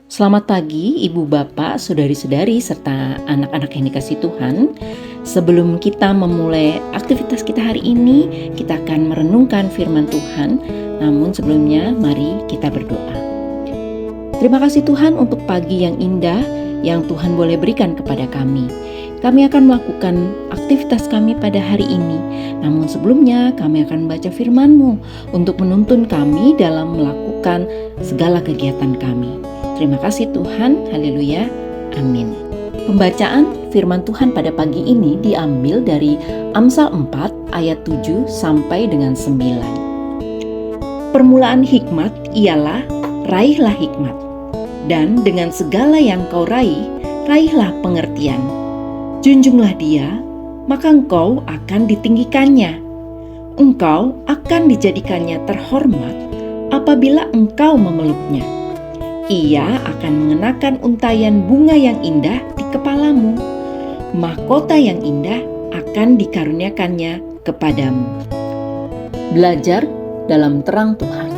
Selamat pagi Ibu Bapak, Saudari-saudari, serta anak-anak yang dikasihi Tuhan. Sebelum kita memulai aktivitas kita hari ini, kita akan merenungkan firman Tuhan. Namun sebelumnya, mari kita berdoa. Terima kasih Tuhan untuk pagi yang indah yang Tuhan boleh berikan kepada kami. Kami akan melakukan aktivitas kami pada hari ini. Namun sebelumnya kami akan membaca firman-Mu untuk menuntun kami dalam melakukan segala kegiatan kami. Terima kasih Tuhan, haleluya, amin. Pembacaan firman Tuhan pada pagi ini diambil dari Amsal 4 ayat 7 sampai dengan 9. Permulaan hikmat ialah raihlah hikmat, dan dengan segala yang kau raih, raihlah pengertian. Junjunglah dia, maka engkau akan ditinggikannya. Engkau akan dijadikannya terhormat apabila engkau memeluknya. Ia akan mengenakan untayan bunga yang indah di kepalamu. Mahkota yang indah akan dikaruniakannya kepadamu. Belajar dalam terang Tuhan.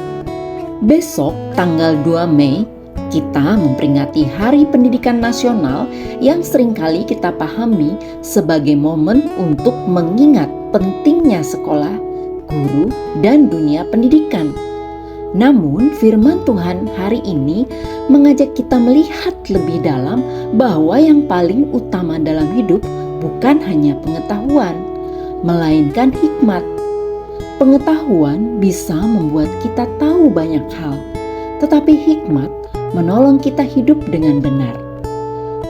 Besok tanggal 2 Mei, kita memperingati Hari Pendidikan Nasional yang seringkali kita pahami sebagai momen untuk mengingat pentingnya sekolah, guru, dan dunia pendidikan. Namun firman Tuhan hari ini mengajak kita melihat lebih dalam bahwa yang paling utama dalam hidup bukan hanya pengetahuan, melainkan hikmat. Pengetahuan bisa membuat kita tahu banyak hal, tetapi hikmat menolong kita hidup dengan benar.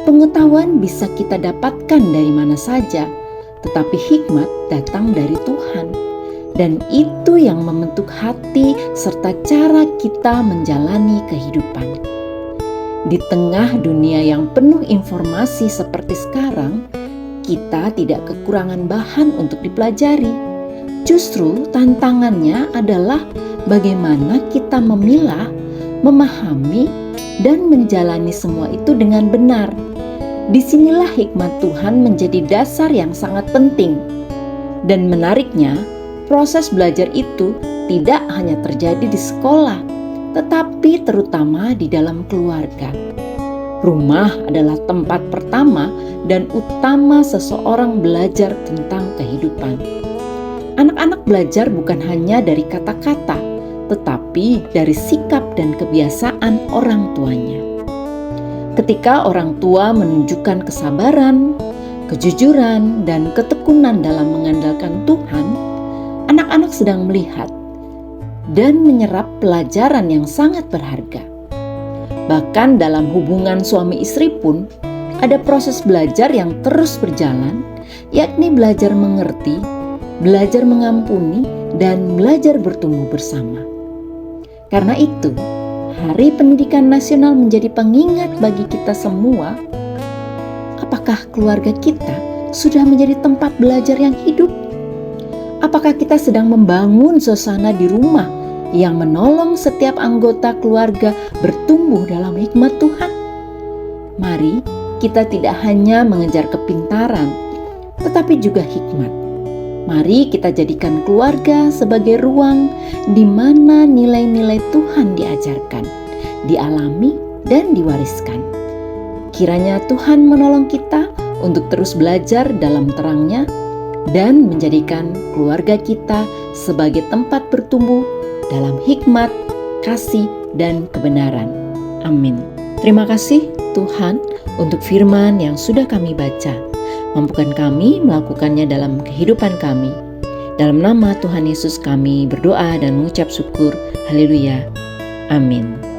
Pengetahuan bisa kita dapatkan dari mana saja, tetapi hikmat datang dari Tuhan. Dan itu yang membentuk hati serta cara kita menjalani kehidupan. Di tengah dunia yang penuh informasi seperti sekarang, kita tidak kekurangan bahan untuk dipelajari. Justru tantangannya adalah bagaimana kita memilah, memahami, dan menjalani semua itu dengan benar. Disinilah hikmat Tuhan menjadi dasar yang sangat penting. Dan menariknya, proses belajar itu tidak hanya terjadi di sekolah, tetapi terutama di dalam keluarga. Rumah adalah tempat pertama dan utama seseorang belajar tentang kehidupan. Anak-anak belajar bukan hanya dari kata-kata, tetapi dari sikap dan kebiasaan orang tuanya. Ketika orang tua menunjukkan kesabaran, kejujuran, dan ketekunan dalam mengandalkan Tuhan, anak-anak sedang melihat dan menyerap pelajaran yang sangat berharga. Bahkan dalam hubungan suami istri pun ada proses belajar yang terus berjalan, yakni belajar mengerti, belajar mengampuni, dan belajar bertumbuh bersama. Karena itu, Hari Pendidikan Nasional menjadi pengingat bagi kita semua. Apakah keluarga kita sudah menjadi tempat belajar yang hidup? Apakah kita sedang membangun suasana di rumah yang menolong setiap anggota keluarga bertumbuh dalam hikmat Tuhan? Mari kita tidak hanya mengejar kepintaran, tetapi juga hikmat. Mari kita jadikan keluarga sebagai ruang di mana nilai-nilai Tuhan diajarkan, dialami, dan diwariskan. Kiranya Tuhan menolong kita untuk terus belajar dalam terang-Nya dan menjadikan keluarga kita sebagai tempat bertumbuh dalam hikmat, kasih, dan kebenaran. Amin. Terima kasih Tuhan untuk firman yang sudah kami baca. Mampukan kami melakukannya dalam kehidupan kami. Dalam nama Tuhan Yesus kami berdoa dan mengucap syukur. Haleluya. Amin.